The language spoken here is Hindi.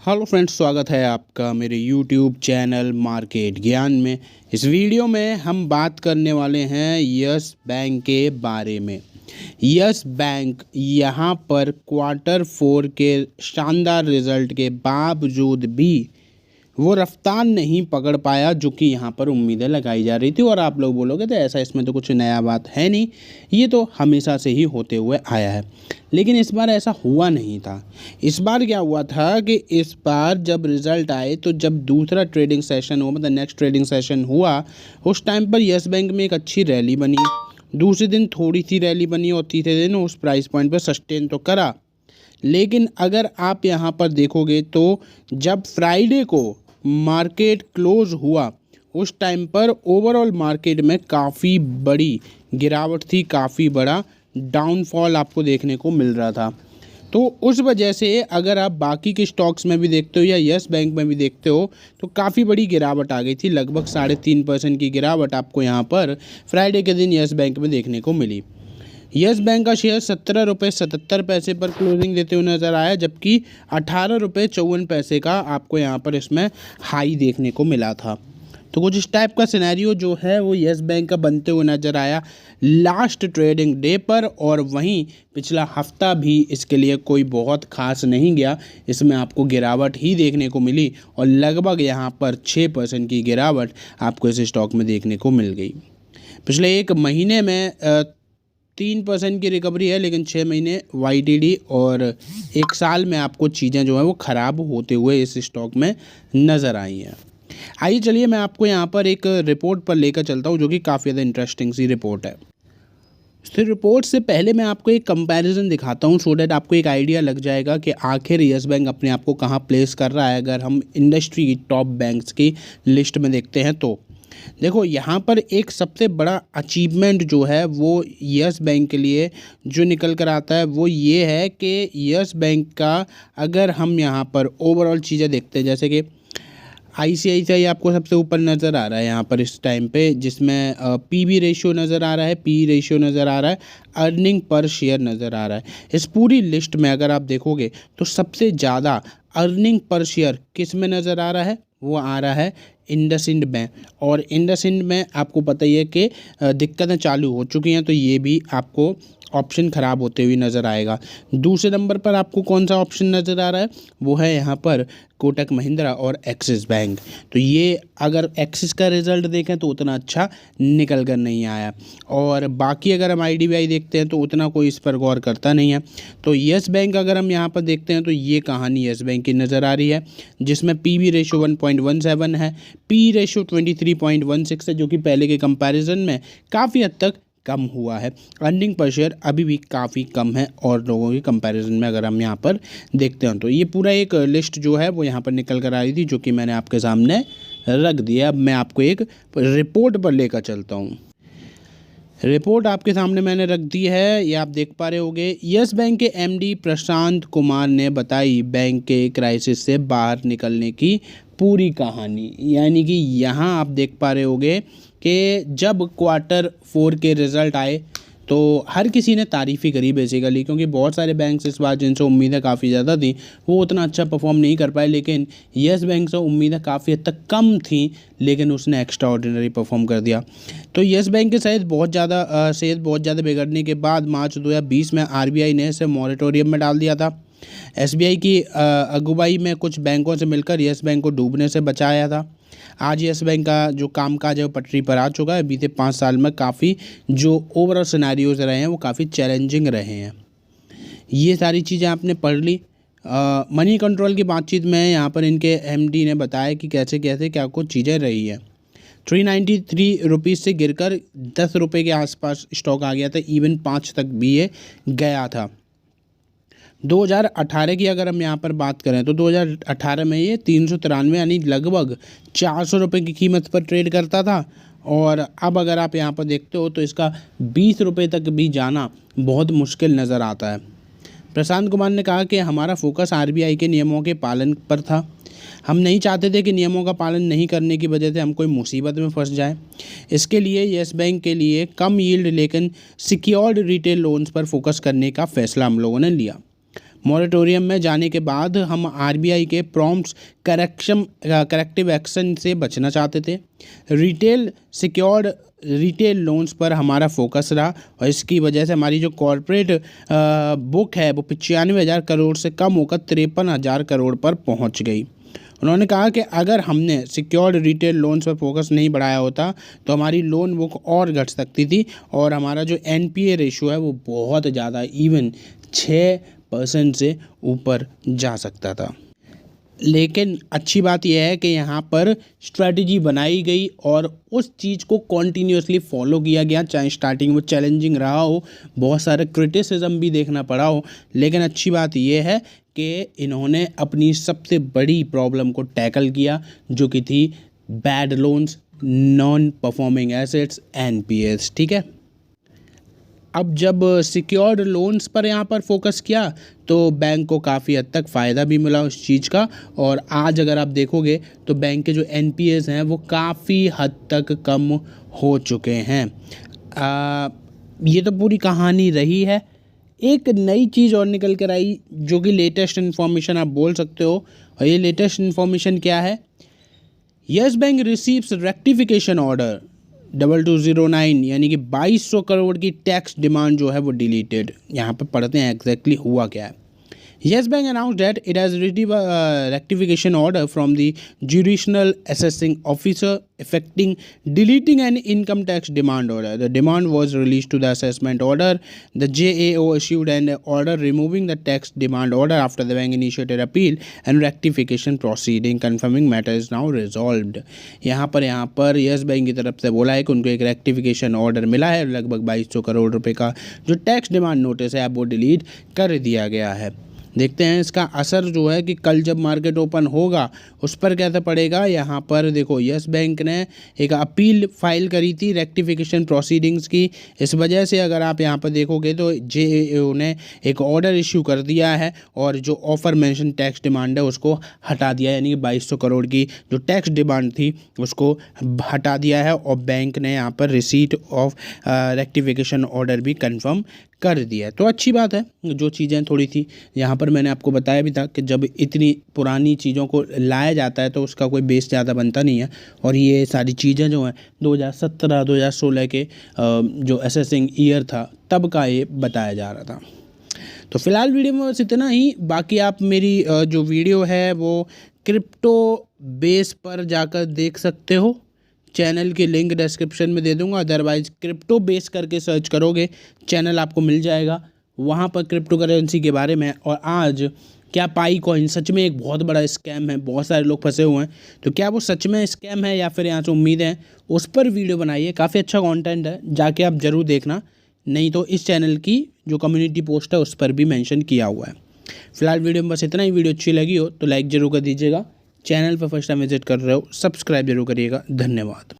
हेलो फ्रेंड्स, स्वागत है आपका मेरे यूट्यूब चैनल मार्केट ज्ञान में। इस वीडियो में हम बात करने वाले हैं यस बैंक के बारे में। यस बैंक यहाँ पर क्वार्टर 4 के शानदार रिजल्ट के बावजूद भी वो रफ्तार नहीं पकड़ पाया जो कि यहाँ पर उम्मीदें लगाई जा रही थी। और आप लोग बोलोगे तो ऐसा इसमें तो कुछ नया बात है नहीं, ये तो हमेशा से ही होते हुए आया है। लेकिन इस बार ऐसा हुआ नहीं था। इस बार क्या हुआ था कि इस बार जब रिज़ल्ट आए तो जब दूसरा ट्रेडिंग सेशन हुआ, मतलब नेक्स्ट ट्रेडिंग सेशन हुआ, उस टाइम पर यस बैंक में एक अच्छी रैली बनी। दूसरे दिन थोड़ी सी रैली बनी और तीसरे दिन उस प्राइस पॉइंट पर सस्टेन तो करा। लेकिन अगर आप यहाँ पर देखोगे तो जब फ्राइडे को मार्केट क्लोज हुआ उस टाइम पर ओवरऑल मार्केट में काफ़ी बड़ी गिरावट थी, काफ़ी बड़ा डाउनफॉल आपको देखने को मिल रहा था। तो उस वजह से अगर आप बाकी के स्टॉक्स में भी देखते हो या यस बैंक में भी देखते हो तो काफ़ी बड़ी गिरावट आ गई थी। लगभग 3.5% की गिरावट आपको यहाँ पर फ्राइडे के दिन यस बैंक में देखने को मिली। यस बैंक का शेयर 17.77 रुपये पर क्लोजिंग देते हुए नज़र आया, जबकि 18.54 रुपये का आपको यहाँ पर इसमें हाई देखने को मिला था। तो कुछ इस टाइप का सिनेरियो जो है वो यस बैंक का बनते हुए नज़र आया लास्ट ट्रेडिंग डे पर। और वहीं पिछला हफ्ता भी इसके लिए कोई बहुत खास नहीं गया, इसमें आपको गिरावट ही देखने को मिली और लगभग यहाँ पर 6% की गिरावट आपको इस स्टॉक में देखने को मिल गई। पिछले एक महीने में 3% की रिकवरी है, लेकिन 6 महीने YTD और एक साल में आपको चीज़ें जो है वो ख़राब होते हुए इस स्टॉक में नज़र आई हैं। आइए चलिए मैं आपको यहाँ पर एक रिपोर्ट पर लेकर चलता हूँ जो कि काफ़ी ज़्यादा इंटरेस्टिंग सी रिपोर्ट है। इस रिपोर्ट से पहले मैं आपको एक कंपैरिजन दिखाता हूँ सो डैट आपको एक आइडिया लग जाएगा कि आखिर यस बैंक अपने आप को कहाँ प्लेस कर रहा है। अगर हम इंडस्ट्री की टॉप बैंक्स की लिस्ट में देखते हैं तो देखो यहाँ पर एक सबसे बड़ा अचीवमेंट जो है वो यस बैंक के लिए जो निकल कर आता है वो ये है कि यस बैंक का अगर हम यहाँ पर ओवरऑल चीज़ें देखते हैं, जैसे कि ICICI आपको सबसे ऊपर नज़र आ रहा है यहाँ पर इस टाइम पे, जिसमें PB रेशियो नज़र आ रहा है, PE रेशियो नज़र आ रहा है, अर्निंग पर शेयर नज़र आ रहा है। इस पूरी लिस्ट में अगर आप देखोगे तो सबसे ज़्यादा अर्निंग पर शेयर किस में नज़र आ रहा है, वो आ रहा है इंडसइंड में। और इंडसइंड में आपको पता ही है कि दिक्कतें चालू हो चुकी हैं, तो ये भी आपको ऑप्शन ख़राब होते हुए नज़र आएगा। दूसरे नंबर पर आपको कौन सा ऑप्शन नज़र आ रहा है, वो है यहाँ पर कोटक महिंद्रा और एक्सिस बैंक। तो ये अगर एक्सिस का रिज़ल्ट देखें तो उतना अच्छा निकल कर नहीं आया, और बाकी अगर हम IDBI देखते हैं तो उतना कोई इस पर गौर करता नहीं है। तो यस बैंक अगर हम यहाँ पर देखते हैं तो ये कहानी यस बैंक की नज़र आ रही है, जिसमें PB रेशियो 1.17 है, PE रेशियो 23.16 है, जो कि पहले के कंपैरिजन में काफ़ी हद तक कम हुआ है। अर्निंग पर शेयर अभी भी काफ़ी कम है और लोगों के कंपैरिजन में अगर हम यहाँ पर देखते हैं तो ये पूरा एक लिस्ट जो है वो यहाँ पर निकल कर आ रही थी, जो कि मैंने आपके सामने रख दिया। अब मैं आपको एक रिपोर्ट पर लेकर चलता हूँ। रिपोर्ट आपके सामने मैंने रख दी है, ये आप देख पा रहे होंगे। यस बैंक के MD प्रशांत कुमार ने बताई बैंक के क्राइसिस से बाहर निकलने की पूरी कहानी। यानी कि यहाँ आप देख पा रहे होंगे कि जब क्वार्टर 4 के रिज़ल्ट आए तो हर किसी ने तारीफ़ ही करी बेसिकली, क्योंकि बहुत सारे बैंक्स इस बार जिनसे उम्मीदें काफ़ी ज़्यादा थी वो उतना अच्छा परफॉर्म नहीं कर पाए, लेकिन यस बैंक से उम्मीदें काफ़ी हद तक कम थी, लेकिन उसने एक्स्ट्रा ऑर्डिनरी परफॉर्म कर दिया। तो यस बैंक के सेहत बहुत ज़्यादा बिगड़ने के बाद मार्च 2020 में RBI ने इसे मॉरेटोरियम में डाल दिया था। SBI की अगुवाई में कुछ बैंकों से मिलकर यस बैंक को डूबने से बचाया था। आज यस बैंक का जो कामकाज है वो पटरी पर आ चुका है। बीते 5 साल में काफ़ी जो ओवरऑल सिनेरियोज रहे हैं वो काफ़ी चैलेंजिंग रहे हैं। ये सारी चीज़ें आपने पढ़ ली। मनी कंट्रोल की बातचीत में यहाँ पर इनके MD ने बताया कि कैसे कैसे क्या कुछ चीज़ें रही है। 393 रुपीज़ से गिरकर 10 रुपये के आसपास स्टॉक आ गया था, इवन 5 तक भी ये गया था। 2018 की अगर हम यहाँ पर बात करें तो 2018 में ये 393 यानी लगभग 400 रुपये की कीमत पर ट्रेड करता था, और अब अगर आप यहाँ पर देखते हो तो इसका 20 रुपये तक भी जाना बहुत मुश्किल नज़र आता है। प्रशांत कुमार ने कहा कि हमारा फोकस RBI के नियमों के पालन पर था। हम नहीं चाहते थे कि नियमों का पालन नहीं करने की वजह से हम कोई मुसीबत में फंस जाएं। इसके लिए यस बैंक के लिए कम यील्ड लेकिन सिक्योर्ड रिटेल लोन्स पर फोकस करने का फैसला हम लोगों ने लिया। मॉरेटोरियम में जाने के बाद हम आरबीआई के प्रॉम्प्ट करेक्टिव एक्शन से बचना चाहते थे। रिटेल लोन्स पर हमारा फोकस रहा और इसकी वजह से हमारी जो कॉरपोरेट बुक है वो 95,000 करोड़ से कम होकर 53,000 करोड़ पर पहुंच गई। उन्होंने कहा कि अगर हमने सिक्योर्ड रिटेल लोन्स पर फोकस नहीं बढ़ाया होता तो हमारी लोन बुक और घट सकती थी और हमारा जो एनपीए रेशियो है वो बहुत ज़्यादा इवन 6% से ऊपर जा सकता था। लेकिन अच्छी बात यह है कि यहाँ पर स्ट्रेटजी बनाई गई और उस चीज़ को कॉन्टीन्यूसली फॉलो किया गया, चाहे स्टार्टिंग में चैलेंजिंग रहा हो, बहुत सारे क्रिटिसिज्म भी देखना पड़ा हो, लेकिन अच्छी बात यह है कि इन्होंने अपनी सबसे बड़ी प्रॉब्लम को टैकल किया जो कि थी bad loans, non performing assets, NPS. ठीक है, अब जब सिक्योर्ड लोन्स पर यहाँ पर फोकस किया तो बैंक को काफ़ी हद तक फ़ायदा भी मिला उस चीज़ का। और आज अगर आप देखोगे तो बैंक के जो एनपीएस हैं वो काफ़ी हद तक कम हो चुके हैं। ये तो पूरी कहानी रही है। एक नई चीज़ और निकल कर आई जो कि लेटेस्ट इन्फॉर्मेशन आप बोल सकते हो, और ये लेटेस्ट इन्फॉर्मेशन क्या है? Yes bank receives rectification order 2209 यानी कि 2200 करोड़ की टैक्स डिमांड जो है वो डिलीटेड। यहाँ पे पढ़ते हैं एग्जैक्टली हुआ क्या है। Yes Bank announced that it has received a rectification order from the Jurisdictional Assessing Officer affecting deleting an income tax demand order. The demand was released to the assessment order. The JAO issued an order removing the tax demand order after the bank initiated appeal and rectification proceeding. Confirming matter is now resolved. यहाँ पर यस बैंक की तरफ से बोला है कि उनको एक रेक्टिफिकेशन ऑर्डर मिला है, लगभग 2200 करोड़ रुपए का जो टैक्स डिमांड नोटिस है वो डिलीट कर दिया गया है। देखते हैं इसका असर जो है कि कल जब मार्केट ओपन होगा उस पर कैसा पड़ेगा। यहाँ पर देखो यस बैंक ने एक अपील फाइल करी थी रेक्टिफिकेशन प्रोसीडिंग्स की, इस वजह से अगर आप यहाँ पर देखोगे तो जेएओ ने एक ऑर्डर इश्यू कर दिया है और जो ऑफर मेंशन टैक्स डिमांड है उसको हटा दिया है, यानी कि 2200 करोड़ की जो टैक्स डिमांड थी उसको हटा दिया है और बैंक ने यहाँ पर रिसीट ऑफ रेक्टिफिकेशन ऑर्डर भी कंफर्म कर दिया है। तो अच्छी बात है। जो चीज़ें थोड़ी थी यहाँ पर मैंने आपको बताया भी था कि जब इतनी पुरानी चीज़ों को लाया जाता है तो उसका कोई बेस ज़्यादा बनता नहीं है, और ये सारी चीज़ें जो हैं 2017-2016 के जो असेसिंग ईयर था तब का ये बताया जा रहा था। तो फिलहाल वीडियो में बस इतना ही। बाकी आप मेरी जो वीडियो है वो क्रिप्टो बेस पर जाकर देख सकते हो, चैनल की लिंक डिस्क्रिप्शन में दे दूंगा, अदरवाइज़ क्रिप्टो बेस करके सर्च करोगे चैनल आपको मिल जाएगा, वहाँ पर क्रिप्टो करेंसी के बारे में। और आज क्या पाई कॉइन सच में एक बहुत बड़ा स्कैम है, बहुत सारे लोग फंसे हुए हैं, तो क्या वो सच में स्कैम है या फिर यहाँ से उम्मीद है, उस पर वीडियो बनाइए। काफ़ी अच्छा कंटेंट है, जाके आप ज़रूर देखना, नहीं तो इस चैनल की जो कम्युनिटी पोस्ट है उस पर भी मेंशन किया हुआ है। फिलहाल वीडियो में बस इतना ही। वीडियो अच्छी लगी हो तो लाइक ज़रूर कर दीजिएगा, चैनल पर फर्स्ट टाइम विजिट कर रहे हो सब्सक्राइब जरूर करिएगा। धन्यवाद।